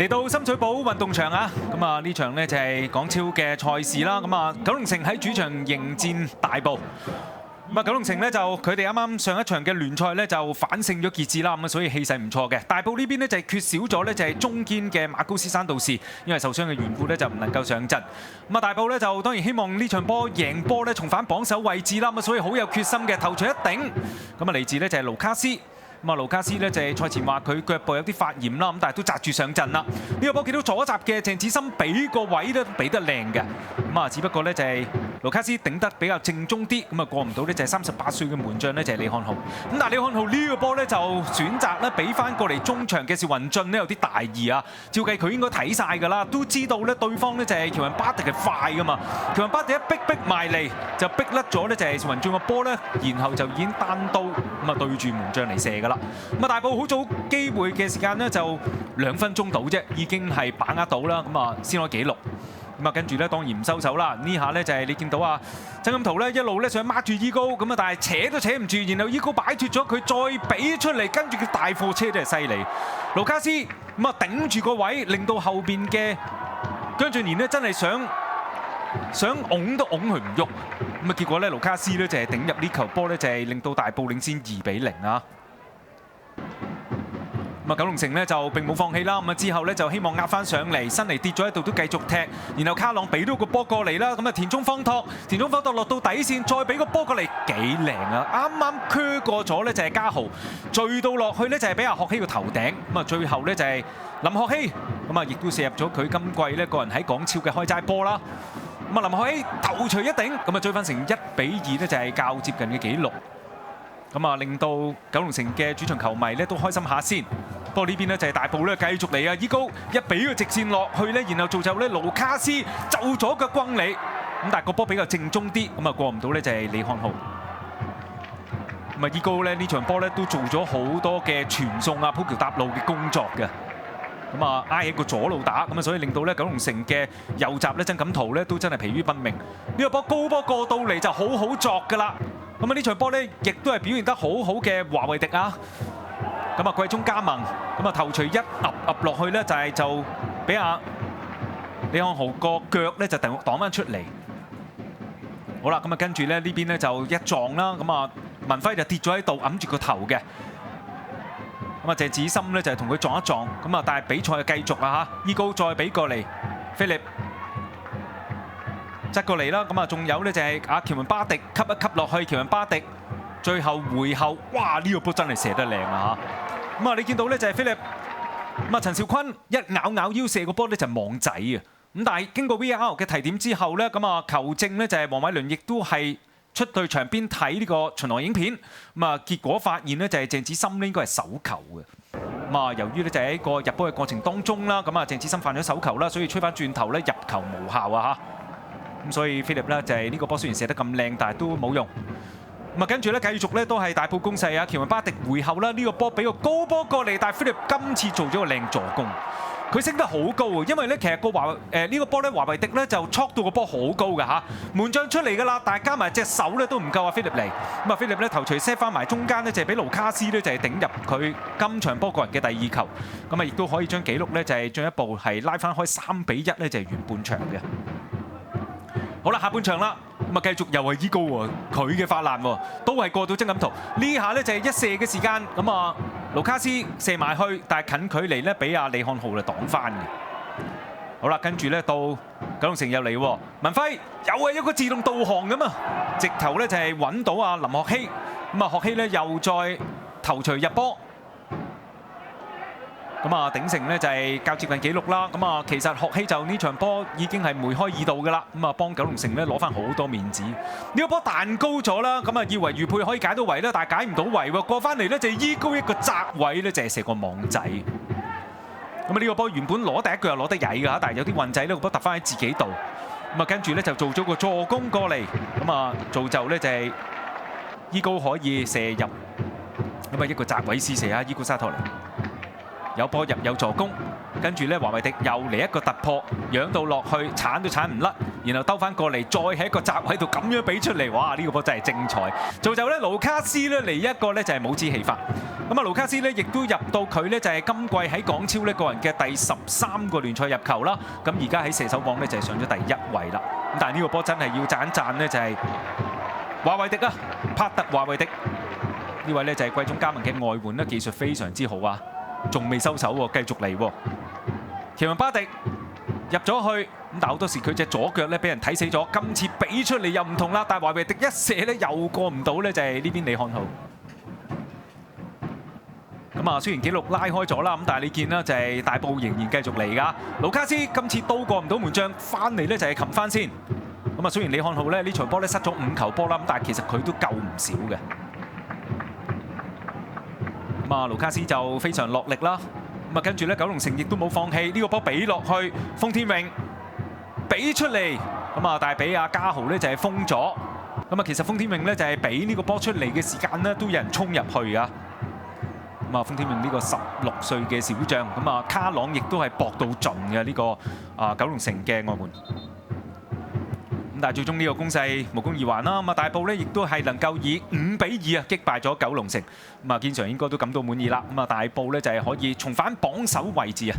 嚟到深水埗運動場啊，咁啊呢場呢就係港超嘅賽事啦。咁啊九龍城喺主場迎戰大埔。咁啊九龍城呢，就佢哋啱啱上一場嘅聯賽呢，就反勝咗傑志啦，咁啊所以氣勢唔錯嘅。大埔呢邊呢，就係缺少咗呢，就係中堅嘅馬高斯山道士，因為受傷嘅緣故呢，就唔能夠上陣。咁啊大埔呢，就當然希望呢場波贏波呢，重返榜首位置啦，咁啊所以好有決心嘅，頭槌一頂。咁啊嚟自呢，就係盧卡斯。咁啊，盧卡斯呢就係賽前話佢腳部有啲發炎啦，咁但係都紮住上陣啦。呢個波見到左閘嘅鄭子森俾個位咧俾得靚嘅，咁啊只不過呢就係盧卡斯頂得比較正宗啲，咁啊過唔到呢就係38歲嘅門將呢就係李漢豪。咁但係李漢豪呢個波呢就選擇咧俾翻過嚟中場嘅邵雲俊呢有啲大意啊，照計佢應該睇晒㗎啦，都知道呢對方呢就係喬雲巴迪係快㗎嘛，喬雲巴迪一逼埋嚟就逼甩咗呢就係邵雲俊個波呢，然後就已經單刀咁啊對住門將嚟射㗎啦。咁啊大埔好早機會嘅時間呢，就2分鐘到啫，已經係把握到啦，咁啊先開紀錄。咁啊跟住呢，當然唔收手啦，呢下呢，就係你見到啊曾錦圖呢一路呢想掹住伊高，咁啊但係扯都扯唔住，然後伊高擺脱咗佢，再俾出嚟，跟住佢大貨車都係犀利。盧卡斯咁啊頂住個位，令到後邊嘅姜俊賢呢真係想擁都擁佢唔喐，咁啊結果呢，盧卡斯呢就係頂入呢球波呢，就係令到大埔領先2-0啊！咁啊九龍城呢就並冇放棄啦，咁啊之後呢就希望壓翻上嚟，新嚟跌咗喺度都繼續踢，然後卡朗俾到個波過嚟啦，咁啊田中方拓落到底線，再俾個波過嚟幾靚啊！啱啱磕過咗呢就係嘉豪，墜到落去呢就係俾阿學希個頭頂，咁啊最後呢就係林學希，咁啊亦都射入咗佢今季呢個人喺港超嘅開齋波啦。咁啊林學希頭槌一頂，咁啊追翻成1-2呢就係較接近嘅紀錄。咁啊，令到九龍城嘅主場球迷咧都開心下先。不過呢邊咧就係大埔咧繼續嚟啊！伊高一俾個直線落去咧，然後造就咧盧卡斯就咗個轟你。咁但係個波比較正宗啲，咁啊過唔到咧就係李漢豪。咁啊伊高咧呢場波咧都做咗好多嘅傳送啊、鋪橋搭路嘅工作嘅。咁啊挨喺個左路打，咁啊所以令到咧九龍城嘅右閘咧曾錦圖咧都真係疲於奔命。呢個波高波過到嚟就好好作㗎啦。咁啊呢場波咧，亦都係表現得好好嘅華維迪啊！咁啊季中加盟，咁啊頭槌一揼落去咧，就俾阿李漢豪個腳咧就擋翻出嚟。好啦，咁啊跟住咧呢邊咧就一撞啦，咁啊文輝就跌咗喺度揞住個頭嘅。咁啊謝子森咧就係同佢撞一撞，咁啊但係比賽就繼續啊嚇，伊高再俾過嚟，菲力。側過嚟啦，咁啊仲有呢就係阿喬文巴迪吸一吸落去，喬文巴迪最後回後，哇呢個波真係射得靚啊嚇！咁啊你見到呢就係菲力，咁啊陳兆坤一咬腰射個波呢就係網仔啊！咁但係經過 VAR 嘅提點之後呢，咁啊球證呢就係黃偉倫亦都係出對場邊睇呢個巡邏影片，咁啊結果發現呢就係鄭子森呢應該係手球嘅。咁啊由於呢就喺個入波嘅過程當中啦，咁啊鄭子森犯咗手球啦，所以吹翻轉頭呢入球無效啊嚇！咁所以菲力咧就係呢個波雖然射得咁靚，但係都冇用。咁啊跟住咧繼續咧都係大埔攻勢啊！喬文巴迪回後啦，呢個波俾個高波過嚟，但係菲力今次做咗個靚助攻。佢升得好高啊，因為咧其實呢個波咧華維迪咧就戳到個波好高㗎嚇，門將出嚟㗎啦，但係加埋隻手咧都唔夠啊菲力嚟。咁啊菲力咧頭槌 set 翻埋中間咧就係俾盧卡斯咧就係頂入佢今場波個人嘅第2球。咁啊亦都可以將紀錄咧就係進一步係拉翻開3-1咧就係完半場嘅。好啦，下半場啦，咁啊繼續又係伊高喎，佢嘅發難喎，都係過到曾錦圖。呢下呢就係一射嘅時間，咁啊盧卡斯射埋去，但係近距離呢俾阿李漢豪嚟擋翻嘅。好啦，跟住呢到九龍城又嚟喎，文輝又係一個自動導航咁啊，直頭呢就係揾到阿林學希，咁啊學希呢又再頭槌入波。咁啊鼎盛呢就係較接近紀錄啦，咁啊其實學希就呢場波已經係梅開二度㗎啦，咁啊幫九龍城呢攞翻好多面子。呢個波彈高咗啦，咁啊以為余佩可以解到圍啦，但係解唔到圍喎，過翻嚟呢就係伊高一個窄位呢就係射個網仔。咁啊呢個波原本攞第一腳又攞得曳㗎，但係有啲運仔呢個波揼翻喺自己度，咁啊跟住呢就做咗個助攻過嚟，咁啊造就呢就係伊高可以射入，咁啊一個窄位試射啊伊高沙托尼。有波入有助攻，跟住咧華維迪又嚟一個突破，揚到落去，鏟都鏟唔甩，然後兜翻過嚟，再喺一個閘位度咁樣俾出嚟，哇！呢個波真係精彩，造就咧盧卡斯咧嚟一個咧就係帽子戲法。咁咁啊，盧卡斯呢亦都入到佢呢就係今季喺港超呢個人嘅第13個聯賽入球啦。咁而家喺射手榜呢就係上咗第1位啦。咁但係呢個波真係要讚一讚呢，就係華維迪啊，帕特華維迪呢位呢就係季中加盟嘅外援呢，技術非常之好啊，仲未收手喎，繼續嚟喎。奇雲巴迪入咗去。咁但好多時佢隻左腳咧俾人睇死咗，今次俾出嚟又唔同啦。但係華維迪一射咧又過唔到咧，就係呢邊李漢浩。咁啊，雖然紀錄拉開咗啦，咁但係你見啦，就係大埔仍然繼續嚟㗎。盧卡斯今次都過唔到門將，翻嚟咧就係擒翻先。咁啊，雖然李漢浩咧呢場波咧失咗5球波啦，咁但係其實佢都救唔少嘅。咁啊，盧卡斯就非常落力啦。咁啊，跟住咧九龍城亦都冇放棄，呢個波俾落去封天榮。俾出嚟，咁啊，但係俾阿嘉豪咧就係封咗。咁啊，其實封天榮咧就係俾呢個波出嚟嘅時間咧，都有人衝入去啊。咁啊，封天榮呢個16歲嘅小將，咁啊，卡朗亦都係搏到盡嘅呢個九龍城嘅外援。咁但係最終呢個攻勢無功而還啦。咁啊，大埔咧亦都係能夠以5比2啊擊敗咗九龍城。咁啊，堅常應該都感到滿意啦。咁啊，大埔咧就係可以重返榜首位置啊。